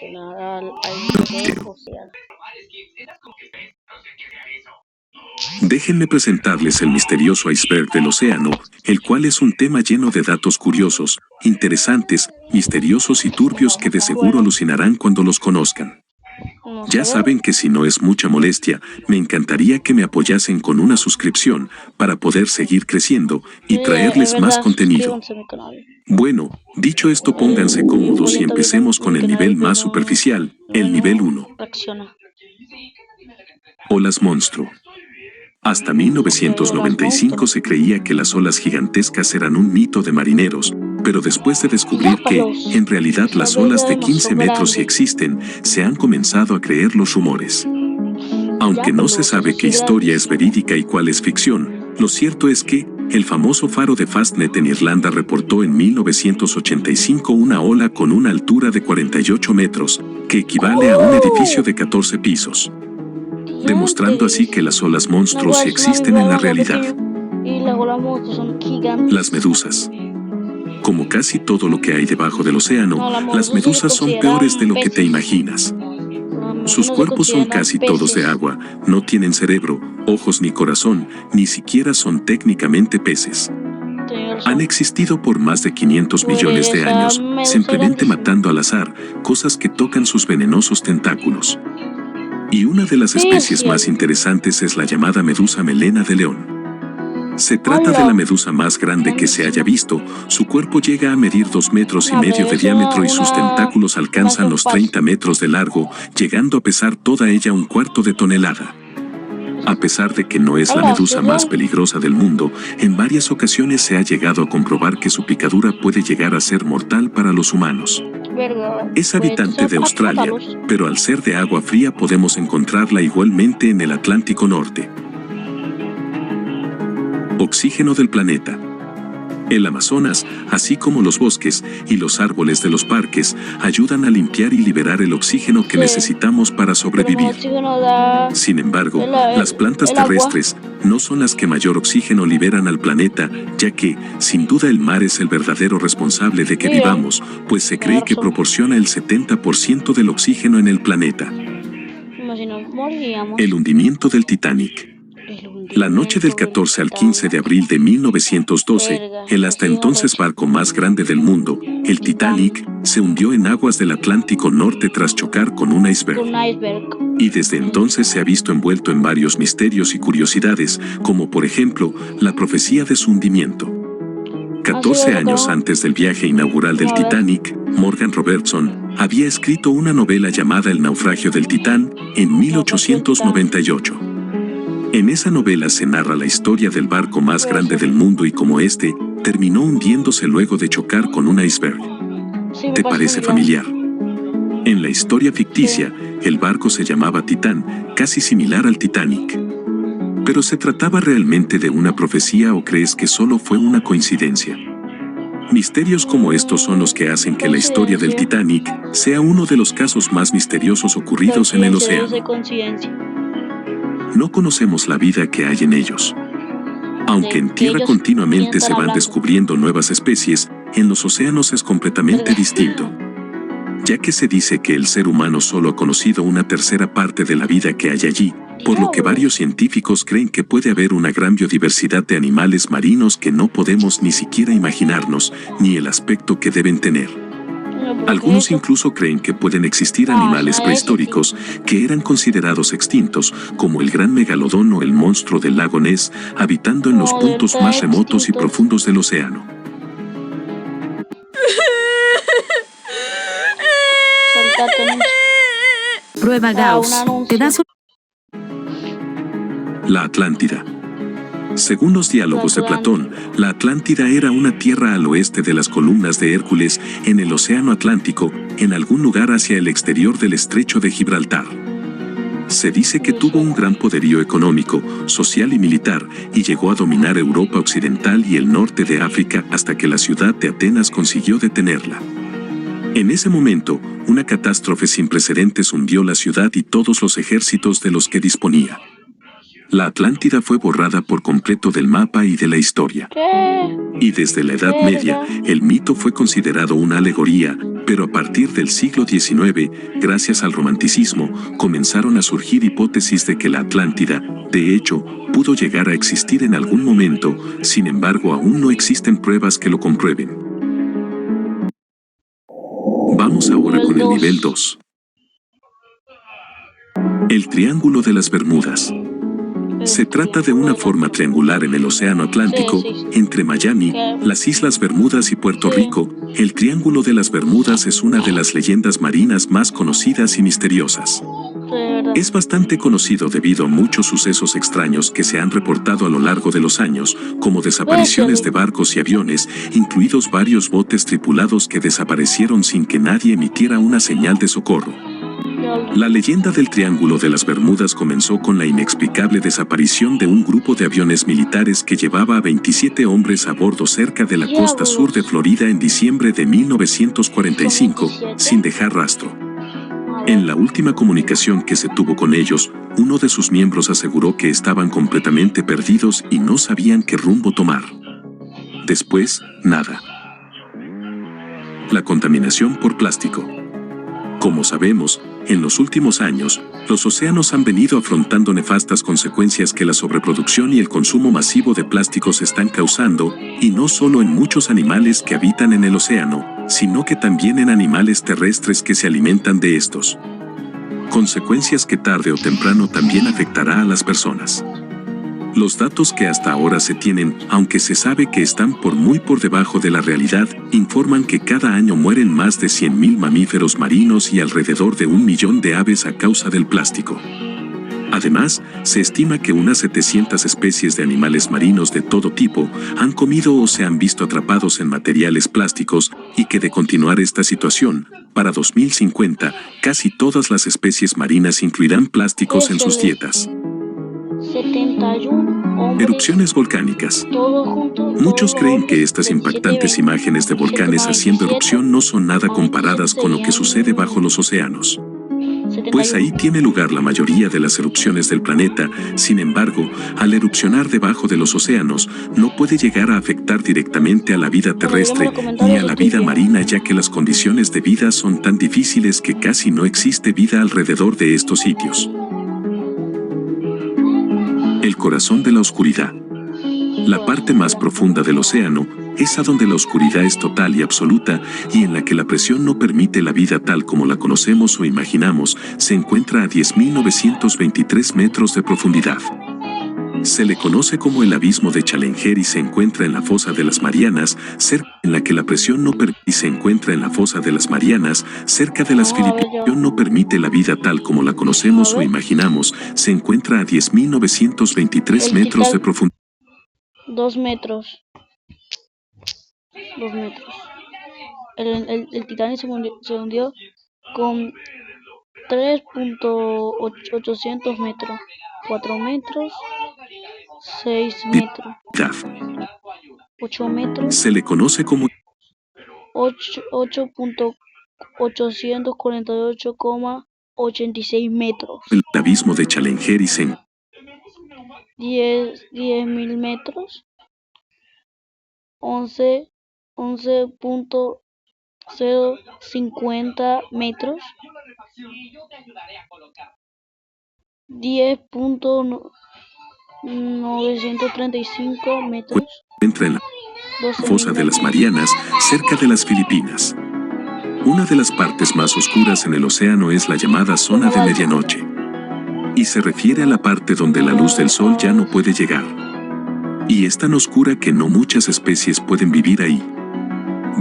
al nivel océano. Déjenme presentarles el misterioso iceberg del océano, el cual es un tema lleno de datos curiosos, interesantes, misteriosos y turbios que de seguro alucinarán cuando los conozcan. Ya saben que si no es mucha molestia, me encantaría que me apoyasen con una suscripción para poder seguir creciendo y traerles más contenido. Bueno, dicho esto, pónganse cómodos y empecemos con el nivel más superficial, el nivel 1. Olas monstruo. Hasta 1995 se creía que las olas gigantescas eran un mito de marineros, pero después de descubrir que, en realidad, las olas de 15 metros sí existen, se han comenzado a creer los rumores. Aunque no se sabe qué historia es verídica y cuál es ficción, lo cierto es que, el famoso faro de Fastnet en Irlanda reportó en 1985 una ola con una altura de 48 metros, que equivale a un edificio de 14 pisos. Demostrando así que las olas monstruos sí existen en la realidad. Las medusas. Como casi todo lo que hay debajo del océano, las medusas son peores de lo que te imaginas. Sus cuerpos son casi todos de agua, no tienen cerebro, ojos ni corazón, ni siquiera son técnicamente peces. Han existido por más de 500 millones de años, simplemente matando al azar, cosas que tocan sus venenosos tentáculos. Y una de las especies más interesantes es la llamada medusa melena de león. Se trata de la medusa más grande que se haya visto, su cuerpo llega a medir 2,5 metros de diámetro y sus tentáculos alcanzan los 30 metros de largo, llegando a pesar toda ella 1/4 de tonelada. A pesar de que no es la medusa más peligrosa del mundo, en varias ocasiones se ha llegado a comprobar que su picadura puede llegar a ser mortal para los humanos. Es habitante de Australia, pero al ser de agua fría podemos encontrarla igualmente en el Atlántico Norte. Oxígeno del planeta. El Amazonas, así como los bosques y los árboles de los parques, ayudan a limpiar y liberar el oxígeno que necesitamos para sobrevivir. Sin embargo, las plantas terrestres no son las que mayor oxígeno liberan al planeta, ya que, sin duda, el mar es el verdadero responsable de que vivamos, pues se cree que proporciona el 70% del oxígeno en el planeta. El hundimiento del Titanic. La noche del 14 al 15 de abril de 1912, el hasta entonces barco más grande del mundo, el Titanic, se hundió en aguas del Atlántico Norte tras chocar con un iceberg. Y desde entonces se ha visto envuelto en varios misterios y curiosidades, como por ejemplo, la profecía de su hundimiento. 14 años antes del viaje inaugural del Titanic, Morgan Robertson había escrito una novela llamada El naufragio del Titán, en 1898. En esa novela se narra la historia del barco más grande del mundo y cómo este terminó hundiéndose luego de chocar con un iceberg. ¿Te parece familiar? En la historia ficticia, el barco se llamaba Titán, casi similar al Titanic. ¿Pero se trataba realmente de una profecía o crees que solo fue una coincidencia? Misterios como estos son los que hacen que la historia del Titanic sea uno de los casos más misteriosos ocurridos en el océano. No conocemos la vida que hay en ellos. Aunque en tierra continuamente se van descubriendo nuevas especies, en los océanos es completamente distinto. Ya que se dice que el ser humano solo ha conocido una tercera parte de la vida que hay allí, por lo que varios científicos creen que puede haber una gran biodiversidad de animales marinos que no podemos ni siquiera imaginarnos, ni el aspecto que deben tener. Algunos incluso creen que pueden existir animales prehistóricos que eran considerados extintos, como el gran megalodón o el monstruo del lago Ness, habitando en los puntos más remotos y profundos del océano. Prueba Gauss. ¿Te das La Atlántida. Según los diálogos de Platón, la Atlántida era una tierra al oeste de las columnas de Hércules, en el Océano Atlántico, en algún lugar hacia el exterior del Estrecho de Gibraltar. Se dice que tuvo un gran poderío económico, social y militar, y llegó a dominar Europa Occidental y el norte de África hasta que la ciudad de Atenas consiguió detenerla. En ese momento, una catástrofe sin precedentes hundió la ciudad y todos los ejércitos de los que disponía. La Atlántida fue borrada por completo del mapa y de la historia. Y desde la Edad Media, el mito fue considerado una alegoría, pero a partir del siglo XIX, gracias al romanticismo, comenzaron a surgir hipótesis de que la Atlántida, de hecho, pudo llegar a existir en algún momento, sin embargo aún no existen pruebas que lo comprueben. Vamos ahora con el nivel 2. El Triángulo de las Bermudas. Se trata de una forma triangular en el Océano Atlántico, entre Miami, las Islas Bermudas y Puerto Rico. El Triángulo de las Bermudas es una de las leyendas marinas más conocidas y misteriosas. Es bastante conocido debido a muchos sucesos extraños que se han reportado a lo largo de los años, como desapariciones de barcos y aviones, incluidos varios botes tripulados que desaparecieron sin que nadie emitiera una señal de socorro. La leyenda del Triángulo de las Bermudas comenzó con la inexplicable desaparición de un grupo de aviones militares que llevaba a 27 hombres a bordo cerca de la costa sur de Florida en diciembre de 1945, sin dejar rastro. En la última comunicación que se tuvo con ellos, uno de sus miembros aseguró que estaban completamente perdidos y no sabían qué rumbo tomar. Después, nada. La contaminación por plástico. Como sabemos, en los últimos años, los océanos han venido afrontando nefastas consecuencias que la sobreproducción y el consumo masivo de plásticos están causando, y no solo en muchos animales que habitan en el océano, sino que también en animales terrestres que se alimentan de estos. Consecuencias que tarde o temprano también afectará a las personas. Los datos que hasta ahora se tienen, aunque se sabe que están muy por debajo de la realidad, informan que cada año mueren más de 100.000 mamíferos marinos y alrededor de 1 millón de aves a causa del plástico. Además, se estima que unas 700 especies de animales marinos de todo tipo han comido o se han visto atrapados en materiales plásticos y que de continuar esta situación, para 2050, casi todas las especies marinas incluirán plásticos en sus dietas. 71 Erupciones volcánicas. Muchos creen que estas impactantes imágenes de volcanes haciendo erupción no son nada comparadas con lo que sucede bajo los océanos. Pues ahí tiene lugar la mayoría de las erupciones del planeta. Sin embargo, al erupcionar debajo de los océanos, no puede llegar a afectar directamente a la vida terrestre ni a la vida marina, ya que las condiciones de vida son tan difíciles que casi no existe vida alrededor de estos sitios. El corazón de la oscuridad. La parte más profunda del océano, esa donde la oscuridad es total y absoluta y en la que la presión no permite la vida tal como la conocemos o imaginamos, se encuentra a 10.923 metros de profundidad. Se le conoce como el abismo de Challenger y se encuentra en la fosa de las Marianas, en la que la presión no permite y se encuentra en la fosa de las Marianas, cerca de las Filipinas. No permite la vida tal como la conocemos o imaginamos, se encuentra a 10.923 metros de profundidad. 2 metros. 2 metros. El Titanic se hundió con 3.800 metros. 4 metros. 6 metros. 8 metros. Se le conoce como 8.848,86 metros. el abismo de Challenger y se 10.000 metros. 11.050 metros. 10.935 metros. entra en la fosa de las Marianas, cerca de las Filipinas. Una de las partes más oscuras en el océano es la llamada zona de medianoche. Y se refiere a la parte donde la luz del sol ya no puede llegar. Y es tan oscura que no muchas especies pueden vivir ahí.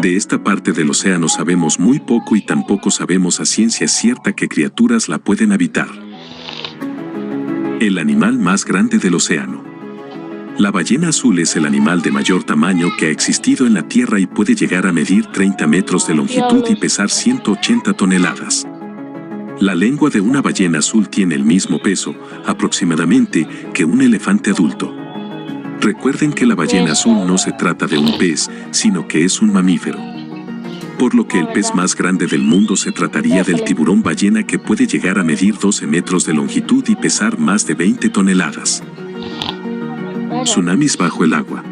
De esta parte del océano sabemos muy poco y tampoco sabemos a ciencia cierta qué criaturas la pueden habitar. El animal más grande del océano. La ballena azul es el animal de mayor tamaño que ha existido en la Tierra y puede llegar a medir 30 metros de longitud y pesar 180 toneladas. La lengua de una ballena azul tiene el mismo peso, aproximadamente, que un elefante adulto. Recuerden que la ballena azul no se trata de un pez, sino que es un mamífero. Por lo que el pez más grande del mundo se trataría del tiburón ballena, que puede llegar a medir 12 metros de longitud y pesar más de 20 toneladas. Tsunamis bajo el agua.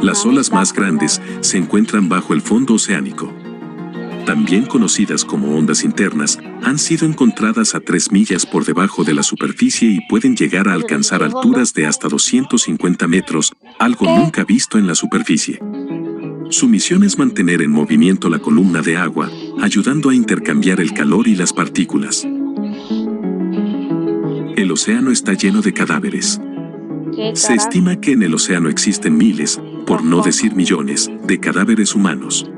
Las olas más grandes se encuentran bajo el fondo oceánico. También conocidas como ondas internas, han sido encontradas a 3 millas por debajo de la superficie y pueden llegar a alcanzar alturas de hasta 250 metros, algo nunca visto en la superficie. Su misión es mantener en movimiento la columna de agua, ayudando a intercambiar el calor y las partículas. El océano está lleno de cadáveres. Se estima que en el océano existen miles, por no decir millones, de cadáveres humanos.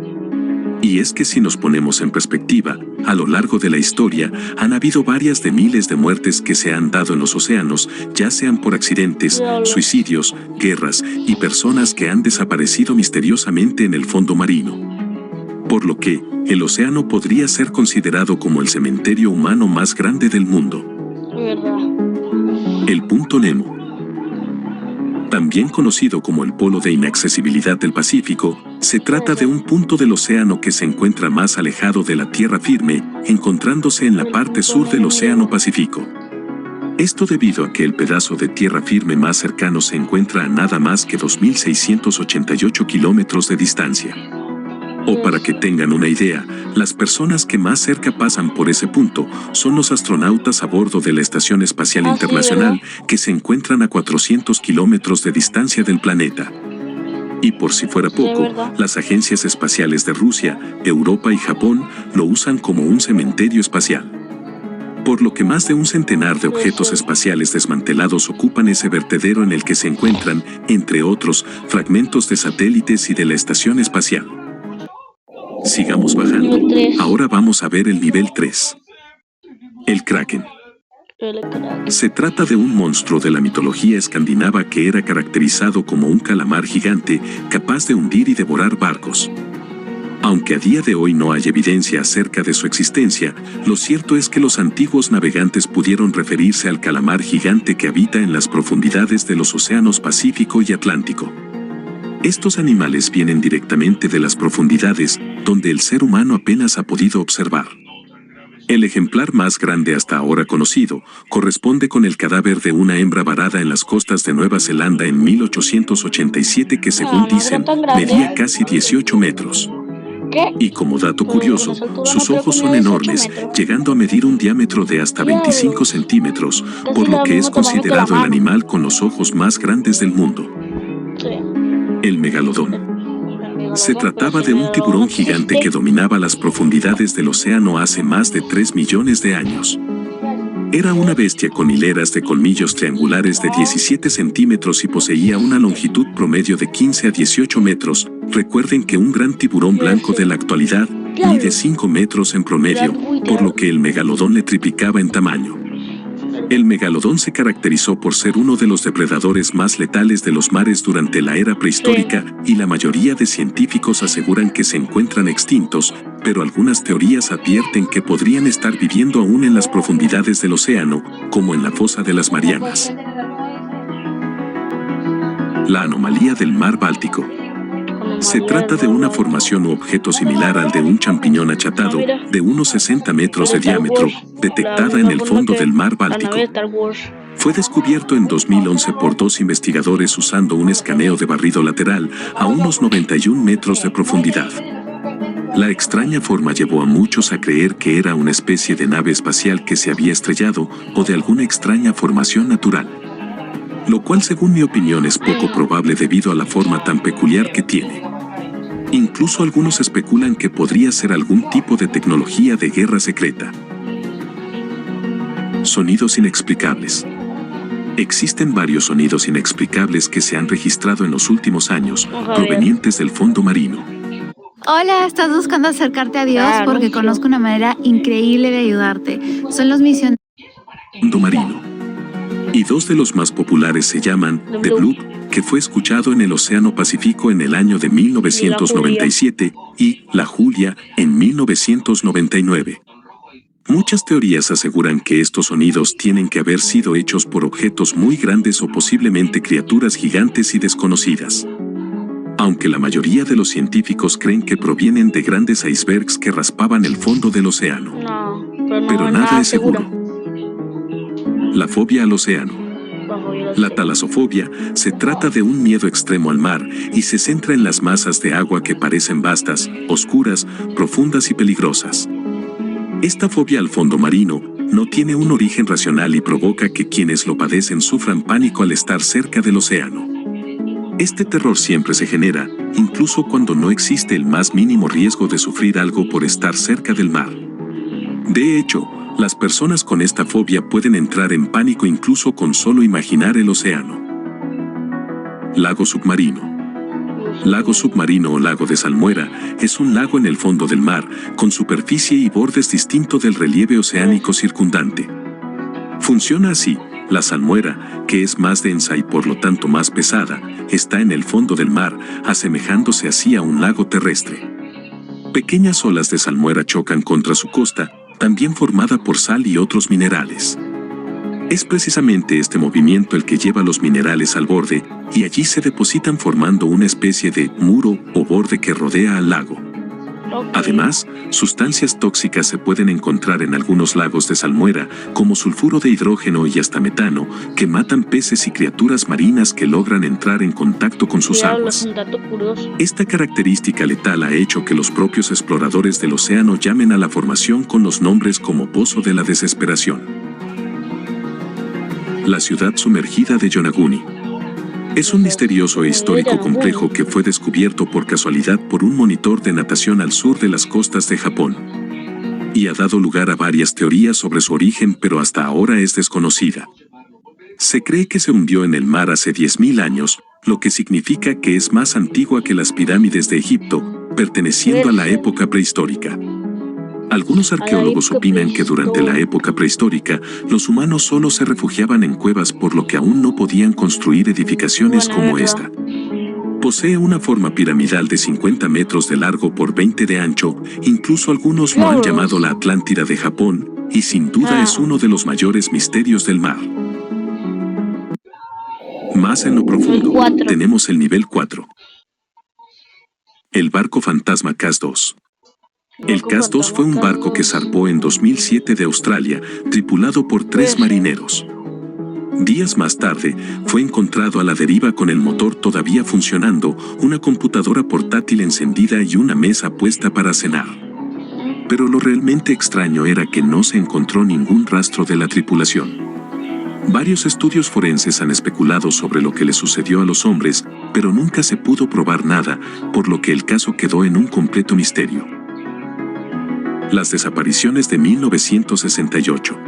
Y es que si nos ponemos en perspectiva, a lo largo de la historia han habido varias de miles de muertes que se han dado en los océanos, ya sean por accidentes, suicidios, guerras y personas que han desaparecido misteriosamente en el fondo marino. Por lo que, el océano podría ser considerado como el cementerio humano más grande del mundo. El punto Nemo. También conocido como el polo de inaccesibilidad del Pacífico, se trata de un punto del océano que se encuentra más alejado de la tierra firme, encontrándose en la parte sur del Océano Pacífico. Esto debido a que el pedazo de tierra firme más cercano se encuentra a nada más que 2.688 kilómetros de distancia. O para que tengan una idea, las personas que más cerca pasan por ese punto son los astronautas a bordo de la Estación Espacial Internacional, que se encuentran a 400 kilómetros de distancia del planeta. Y por si fuera poco, las agencias espaciales de Rusia, Europa y Japón lo usan como un cementerio espacial. Por lo que más de un centenar de objetos espaciales desmantelados ocupan ese vertedero en el que se encuentran, entre otros, fragmentos de satélites y de la estación espacial. Sigamos bajando. Ahora vamos a ver el nivel 3. El Kraken. Se trata de un monstruo de la mitología escandinava que era caracterizado como un calamar gigante capaz de hundir y devorar barcos. Aunque a día de hoy no hay evidencia acerca de su existencia, lo cierto es que los antiguos navegantes pudieron referirse al calamar gigante que habita en las profundidades de los océanos Pacífico y Atlántico. Estos animales vienen directamente de las profundidades, donde el ser humano apenas ha podido observar. El ejemplar más grande hasta ahora conocido corresponde con el cadáver de una hembra varada en las costas de Nueva Zelanda en 1887 que, según dicen, medía casi 18 metros. Y como dato curioso, sus ojos son enormes, llegando a medir un diámetro de hasta 25 centímetros, por lo que es considerado el animal con los ojos más grandes del mundo. El megalodón. Se trataba de un tiburón gigante que dominaba las profundidades del océano hace más de 3 millones de años. Era una bestia con hileras de colmillos triangulares de 17 centímetros y poseía una longitud promedio de 15 a 18 metros. Recuerden que un gran tiburón blanco de la actualidad mide 5 metros en promedio, por lo que el megalodón le triplicaba en tamaño. El megalodón se caracterizó por ser uno de los depredadores más letales de los mares durante la era prehistórica, y la mayoría de científicos aseguran que se encuentran extintos, pero algunas teorías advierten que podrían estar viviendo aún en las profundidades del océano, como en la fosa de las Marianas. La anomalía del mar Báltico. Se trata de una formación u objeto similar al de un champiñón achatado, de unos 60 metros de diámetro, detectada en el fondo del mar Báltico. Fue descubierto en 2011 por 2 investigadores usando un escaneo de barrido lateral a unos 91 metros de profundidad. La extraña forma llevó a muchos a creer que era una especie de nave espacial que se había estrellado o de alguna extraña formación natural. Lo cual, según mi opinión, es poco probable debido a la forma tan peculiar que tiene. Incluso algunos especulan que podría ser algún tipo de tecnología de guerra secreta. Sonidos inexplicables. Existen varios sonidos inexplicables que se han registrado en los últimos años, provenientes del fondo marino. Hola, ¿estás buscando acercarte a Dios? Porque conozco una manera increíble de ayudarte. Son los misioneros. Fondo marino. Y 2 de los más populares se llaman The Bloop, que fue escuchado en el Océano Pacífico en el año de 1997, y La Julia, en 1999. Muchas teorías aseguran que estos sonidos tienen que haber sido hechos por objetos muy grandes o posiblemente criaturas gigantes y desconocidas. Aunque la mayoría de los científicos creen que provienen de grandes icebergs que raspaban el fondo del océano. Pero nada es seguro. La fobia al océano. La talasofobia se trata de un miedo extremo al mar y se centra en las masas de agua que parecen vastas, oscuras, profundas y peligrosas. Esta fobia al fondo marino no tiene un origen racional y provoca que quienes lo padecen sufran pánico al estar cerca del océano. Este terror siempre se genera, incluso cuando no existe el más mínimo riesgo de sufrir algo por estar cerca del mar. De hecho, las personas con esta fobia pueden entrar en pánico incluso con solo imaginar el océano. Lago submarino. Lago submarino o lago de salmuera es un lago en el fondo del mar, con superficie y bordes distintos del relieve oceánico circundante. Funciona así: la salmuera, que es más densa y por lo tanto más pesada, está en el fondo del mar, asemejándose así a un lago terrestre. Pequeñas olas de salmuera chocan contra su costa, también formada por sal y otros minerales. Es precisamente este movimiento el que lleva los minerales al borde, y allí se depositan formando una especie de muro o borde que rodea al lago. Además, sustancias tóxicas se pueden encontrar en algunos lagos de salmuera, como sulfuro de hidrógeno y hasta metano, que matan peces y criaturas marinas que logran entrar en contacto con sus aguas. Esta característica letal ha hecho que los propios exploradores del océano llamen a la formación con los nombres como Pozo de la Desesperación. La ciudad sumergida de Yonaguni. Es un misterioso e histórico complejo que fue descubierto por casualidad por un monitor de natación al sur de las costas de Japón. Y ha dado lugar a varias teorías sobre su origen, pero hasta ahora es desconocida. Se cree que se hundió en el mar hace 10.000 años, lo que significa que es más antigua que las pirámides de Egipto, perteneciendo a la época prehistórica. Algunos arqueólogos opinan que durante la época prehistórica, los humanos solo se refugiaban en cuevas, por lo que aún no podían construir edificaciones como esta. Posee una forma piramidal de 50 metros de largo por 20 de ancho, incluso algunos lo han llamado la Atlántida de Japón, y sin duda es uno de los mayores misterios del mar. Más en lo profundo, tenemos el nivel 4. El barco fantasma CAS-2. El CAS-2 fue un barco que zarpó en 2007 de Australia, tripulado por 3 marineros. Días más tarde, fue encontrado a la deriva con el motor todavía funcionando, una computadora portátil encendida y una mesa puesta para cenar. Pero lo realmente extraño era que no se encontró ningún rastro de la tripulación. Varios estudios forenses han especulado sobre lo que le sucedió a los hombres, pero nunca se pudo probar nada, por lo que el caso quedó en un completo misterio. Las desapariciones de 1968.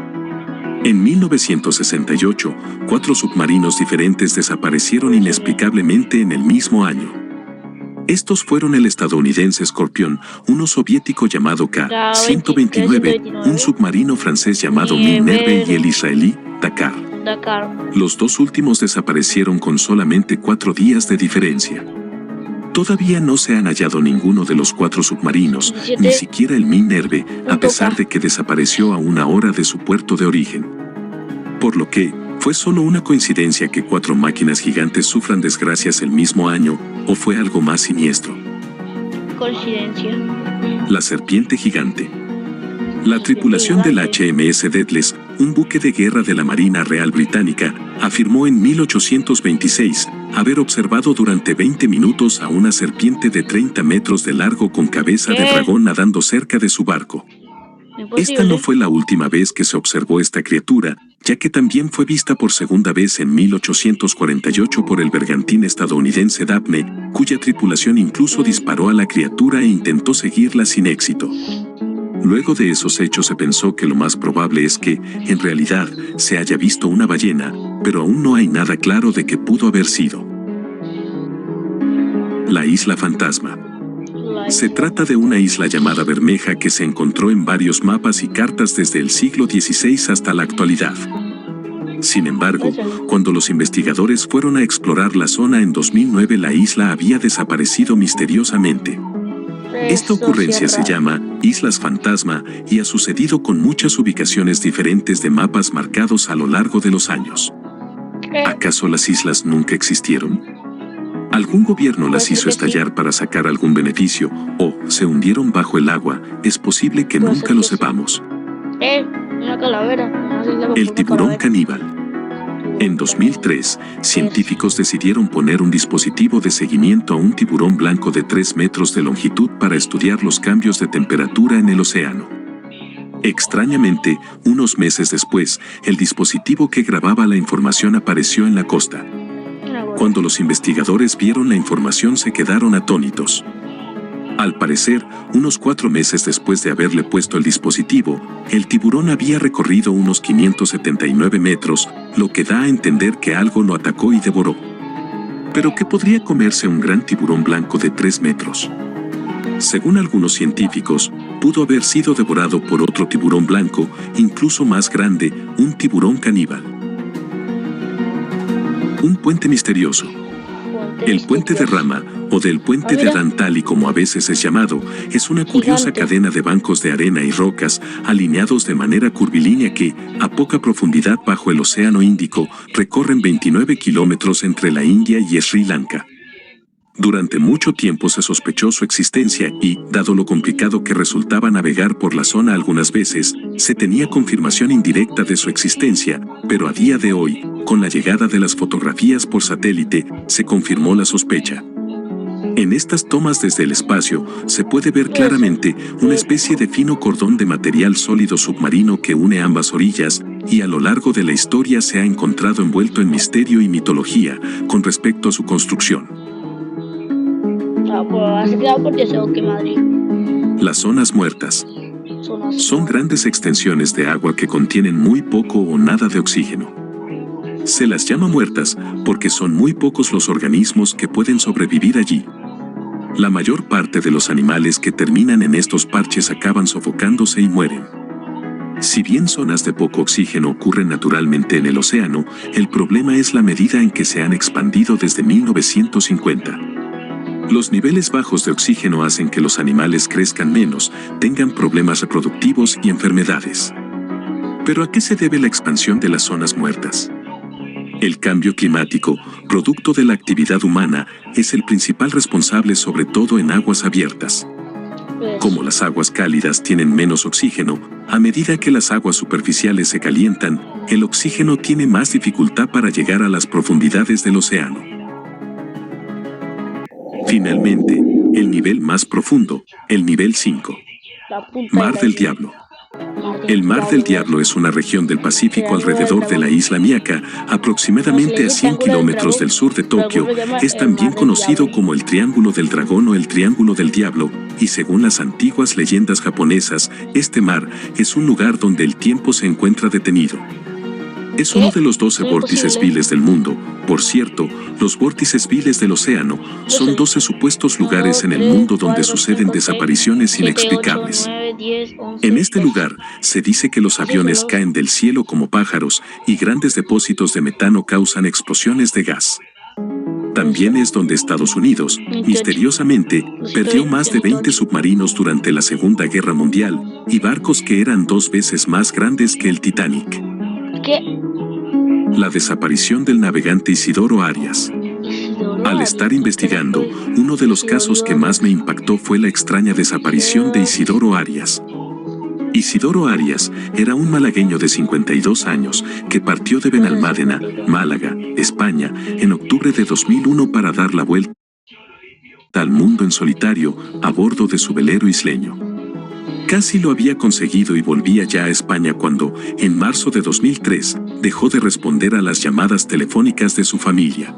En 1968, 4 submarinos diferentes desaparecieron inexplicablemente en el mismo año. Estos fueron el estadounidense Scorpion, uno soviético llamado K-129, un submarino francés llamado Minerve y el israelí Dakar. Los dos últimos desaparecieron con solamente 4 días de diferencia. Todavía no se han hallado ninguno de los 4 submarinos, ni siquiera el Minerve, a pesar de que desapareció a 1 hora de su puerto de origen. Por lo que, ¿fue solo una coincidencia que 4 máquinas gigantes sufran desgracias el mismo año, o fue algo más siniestro? Coincidencia. La serpiente gigante. La tripulación del HMS Deathless, un buque de guerra de la Marina Real Británica, afirmó en 1826 haber observado durante 20 minutos a una serpiente de 30 metros de largo con cabeza de dragón nadando cerca de su barco. Esta no fue la última vez que se observó esta criatura, ya que también fue vista por segunda vez en 1848 por el bergantín estadounidense Daphne, cuya tripulación incluso disparó a la criatura e intentó seguirla sin éxito. Luego de esos hechos se pensó que lo más probable es que, en realidad, se haya visto una ballena, pero aún no hay nada claro de qué pudo haber sido. La isla fantasma. Se trata de una isla llamada Bermeja que se encontró en varios mapas y cartas desde el siglo XVI hasta la actualidad. Sin embargo, cuando los investigadores fueron a explorar la zona en 2009, la isla había desaparecido misteriosamente. Esta ocurrencia se llama Islas Fantasma y ha sucedido con muchas ubicaciones diferentes de mapas marcados a lo largo de los años. ¿Acaso las islas nunca existieron? ¿Algún gobierno las hizo estallar para sacar algún beneficio, o se hundieron bajo el agua? Es posible que nunca lo sepamos. Una calavera. El tiburón caníbal. En 2003, científicos decidieron poner un dispositivo de seguimiento a un tiburón blanco de 3 metros de longitud para estudiar los cambios de temperatura en el océano. Extrañamente, unos meses después, el dispositivo que grababa la información apareció en la costa. Cuando los investigadores vieron la información se quedaron atónitos. Al parecer, unos 4 meses después de haberle puesto el dispositivo, el tiburón había recorrido unos 579 metros, lo que da a entender que algo lo atacó y devoró. ¿Pero qué podría comerse un gran tiburón blanco de 3 metros? Según algunos científicos, pudo haber sido devorado por otro tiburón blanco, incluso más grande, un tiburón caníbal. Un puente misterioso. El puente de Rama, o del puente de Dantali como a veces es llamado, es una curiosa cadena de bancos de arena y rocas alineados de manera curvilínea que, a poca profundidad bajo el Océano Índico, recorren 29 kilómetros entre la India y Sri Lanka. Durante mucho tiempo se sospechó su existencia y, dado lo complicado que resultaba navegar por la zona algunas veces, se tenía confirmación indirecta de su existencia, pero a día de hoy, con la llegada de las fotografías por satélite, se confirmó la sospecha. En estas tomas desde el espacio, se puede ver claramente una especie de fino cordón de material sólido submarino que une ambas orillas, y a lo largo de la historia se ha encontrado envuelto en misterio y mitología con respecto a su construcción. Las zonas muertas son grandes extensiones de agua que contienen muy poco o nada de oxígeno. Se las llama muertas porque son muy pocos los organismos que pueden sobrevivir allí. La mayor parte de los animales que terminan en estos parches acaban sofocándose y mueren. Si bien zonas de poco oxígeno ocurren naturalmente en el océano, el problema es la medida en que se han expandido desde 1950. Los niveles bajos de oxígeno hacen que los animales crezcan menos, tengan problemas reproductivos y enfermedades. ¿Pero a qué se debe la expansión de las zonas muertas? El cambio climático, producto de la actividad humana, es el principal responsable sobre todo en aguas abiertas. Como las aguas cálidas tienen menos oxígeno, a medida que las aguas superficiales se calientan, el oxígeno tiene más dificultad para llegar a las profundidades del océano. Finalmente, el nivel más profundo, el nivel 5. Mar del Diablo. El Mar del Diablo es una región del Pacífico alrededor de la isla Miyako, aproximadamente a 100 kilómetros del sur de Tokio. Es también conocido como el Triángulo del Dragón o el Triángulo del Diablo, y según las antiguas leyendas japonesas, este mar es un lugar donde el tiempo se encuentra detenido. Es uno de los 12 vórtices viles del mundo. Por cierto, los vórtices viles del océano son 12 supuestos lugares en el mundo donde suceden desapariciones inexplicables. En este lugar, se dice que los aviones caen del cielo como pájaros y grandes depósitos de metano causan explosiones de gas. También es donde Estados Unidos, misteriosamente, perdió más de 20 submarinos durante la Segunda Guerra Mundial y barcos que eran 2 veces más grandes que el Titanic. La desaparición del navegante Isidoro Arias. Al estar investigando, uno de los casos que más me impactó fue la extraña desaparición de Isidoro Arias. Isidoro Arias era un malagueño de 52 años que partió de Benalmádena, Málaga, España, en octubre de 2001 para dar la vuelta al mundo en solitario a bordo de su velero isleño. Casi lo había conseguido y volvía ya a España cuando, en marzo de 2003, dejó de responder a las llamadas telefónicas de su familia.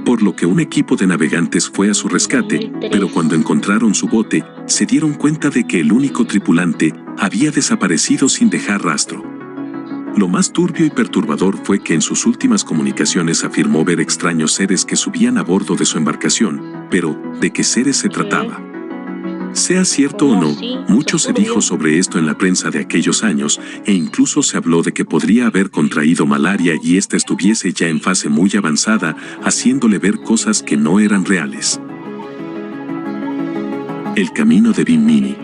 Por lo que un equipo de navegantes fue a su rescate, pero cuando encontraron su bote, se dieron cuenta de que el único tripulante había desaparecido sin dejar rastro. Lo más turbio y perturbador fue que en sus últimas comunicaciones afirmó ver extraños seres que subían a bordo de su embarcación, pero ¿de qué seres se trataba? Sea cierto o no, mucho se dijo sobre esto en la prensa de aquellos años, e incluso se habló de que podría haber contraído malaria y ésta estuviese ya en fase muy avanzada, haciéndole ver cosas que no eran reales. El camino de Bimini.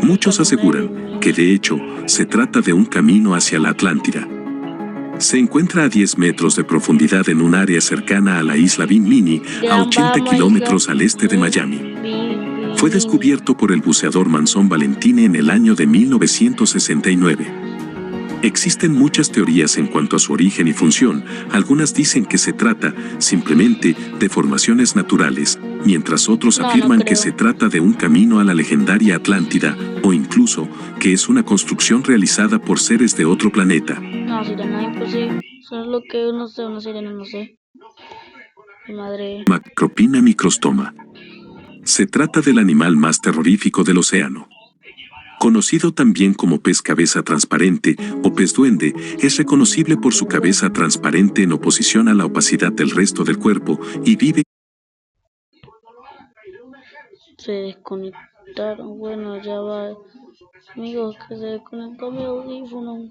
Muchos aseguran que de hecho se trata de un camino hacia la Atlántida. Se encuentra a 10 metros de profundidad en un área cercana a la isla Bimini, a 80 kilómetros al este de Miami. Fue descubierto por el buceador Manson Valentine en el año de 1969. Existen muchas teorías en cuanto a su origen y función. Algunas dicen que se trata, simplemente, de formaciones naturales, mientras otros afirman que se trata de un camino a la legendaria Atlántida, o incluso, que es una construcción realizada por seres de otro planeta. No, sirena, imposible. Eso es lo que uno sé, una sirena, no sé. Mi madre. Macropina microstoma. Se trata del animal más terrorífico del océano. Conocido también como pez cabeza transparente o pez duende, es reconocible por su cabeza transparente en oposición a la opacidad del resto del cuerpo y vive. Se desconectaron. Bueno, ya va. Amigos, que se desconectó mi audífono.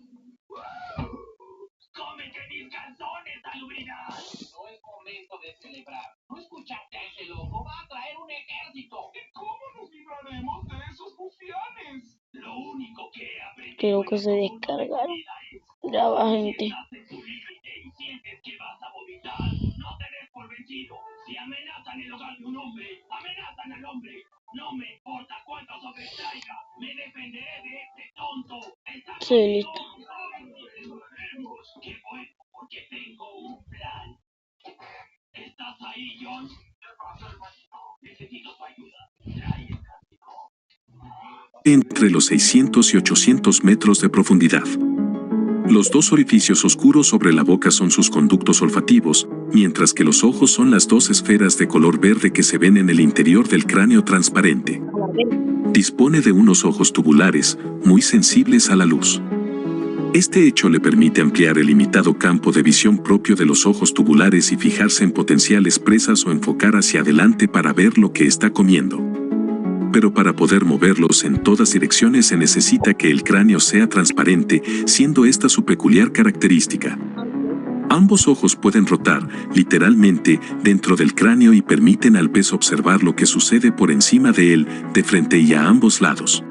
Creo que se descargaron. Ya va, gente. Sí, listo. Entre los 600 y 800 metros de profundidad. Los dos orificios oscuros sobre la boca son sus conductos olfativos, mientras que los ojos son las dos esferas de color verde que se ven en el interior del cráneo transparente. Dispone de unos ojos tubulares, muy sensibles a la luz. Este hecho le permite ampliar el limitado campo de visión propio de los ojos tubulares y fijarse en potenciales presas o enfocar hacia adelante para ver lo que está comiendo. Pero para poder moverlos en todas direcciones se necesita que el cráneo sea transparente, siendo esta su peculiar característica. Ambos ojos pueden rotar, literalmente, dentro del cráneo y permiten al pez observar lo que sucede por encima de él, de frente y a ambos lados.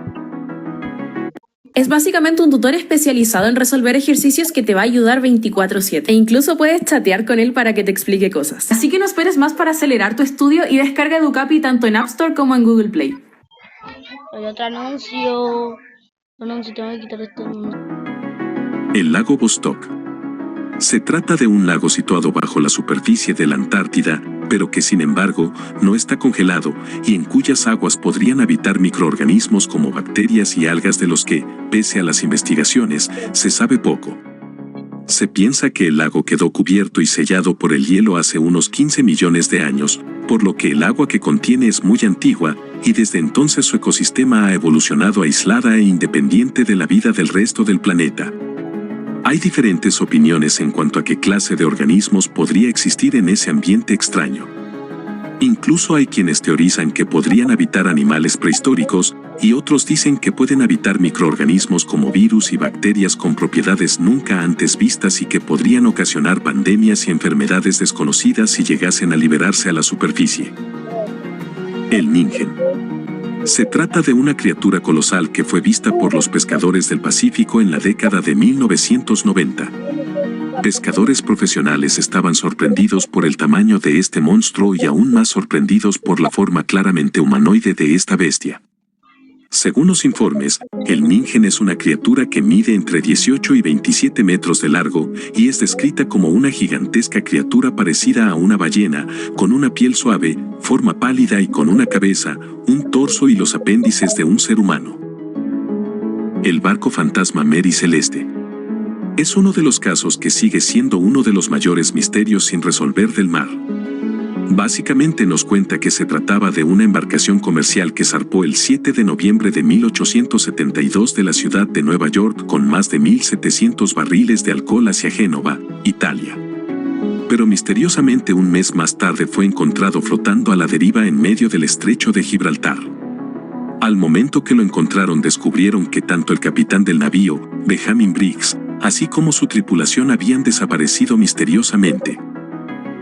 Es básicamente un tutor especializado en resolver ejercicios que te va a ayudar 24/7 e incluso puedes chatear con él para que te explique cosas. Así que no esperes más para acelerar tu estudio y descarga Educapi tanto en App Store como en Google Play. Hay otro anuncio. Anuncio, tengo que quitar esto. El lago Vostok. Se trata de un lago situado bajo la superficie de la Antártida, pero que sin embargo no está congelado y en cuyas aguas podrían habitar microorganismos como bacterias y algas de los que, pese a las investigaciones, se sabe poco. Se piensa que el lago quedó cubierto y sellado por el hielo hace unos 15 millones de años, por lo que el agua que contiene es muy antigua, y desde entonces su ecosistema ha evolucionado aislada e independiente de la vida del resto del planeta. Hay diferentes opiniones en cuanto a qué clase de organismos podría existir en ese ambiente extraño. Incluso hay quienes teorizan que podrían habitar animales prehistóricos, y otros dicen que pueden habitar microorganismos como virus y bacterias con propiedades nunca antes vistas y que podrían ocasionar pandemias y enfermedades desconocidas si llegasen a liberarse a la superficie. El Ningen. Se trata de una criatura colosal que fue vista por los pescadores del Pacífico en la década de 1990. Pescadores profesionales estaban sorprendidos por el tamaño de este monstruo y aún más sorprendidos por la forma claramente humanoide de esta bestia. Según los informes, el Ningen es una criatura que mide entre 18 y 27 metros de largo y es descrita como una gigantesca criatura parecida a una ballena, con una piel suave, forma pálida y con una cabeza, un torso y los apéndices de un ser humano. El barco fantasma Mary Celeste. Es uno de los casos que sigue siendo uno de los mayores misterios sin resolver del mar. Básicamente nos cuenta que se trataba de una embarcación comercial que zarpó el 7 de noviembre de 1872 de la ciudad de Nueva York con más de 1.700 barriles de alcohol hacia Génova, Italia. Pero misteriosamente un mes más tarde fue encontrado flotando a la deriva en medio del estrecho de Gibraltar. Al momento que lo encontraron descubrieron que tanto el capitán del navío, Benjamin Briggs, así como su tripulación habían desaparecido misteriosamente.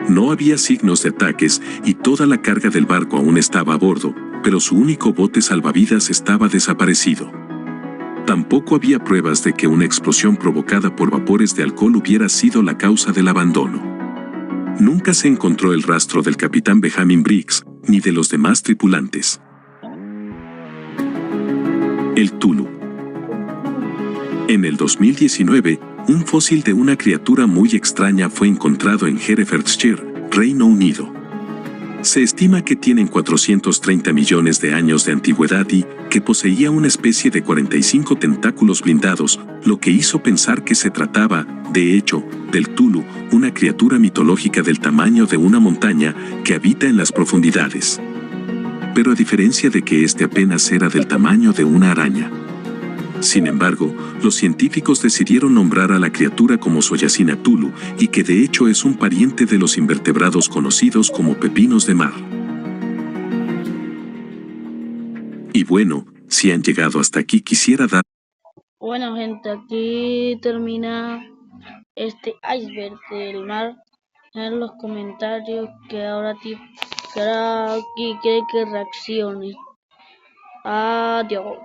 No había signos de ataques y toda la carga del barco aún estaba a bordo, pero su único bote salvavidas estaba desaparecido. Tampoco había pruebas de que una explosión provocada por vapores de alcohol hubiera sido la causa del abandono. Nunca se encontró el rastro del capitán Benjamin Briggs, ni de los demás tripulantes. El Tulu. En el 2019, un fósil de una criatura muy extraña fue encontrado en Herefordshire, Reino Unido. Se estima que tienen 430 millones de años de antigüedad y que poseía una especie de 45 tentáculos blindados, lo que hizo pensar que se trataba, de hecho, del Tulu, una criatura mitológica del tamaño de una montaña que habita en las profundidades. Pero a diferencia de que este apenas era del tamaño de una araña. Sin embargo, los científicos decidieron nombrar a la criatura como Soyacina Tulu y que de hecho es un pariente de los invertebrados conocidos como pepinos de mar. Y bueno, si han llegado hasta aquí quisiera dar... Bueno gente, aquí termina este iceberg del mar. En los comentarios que ahora aquí quiere que reaccione. Adiós.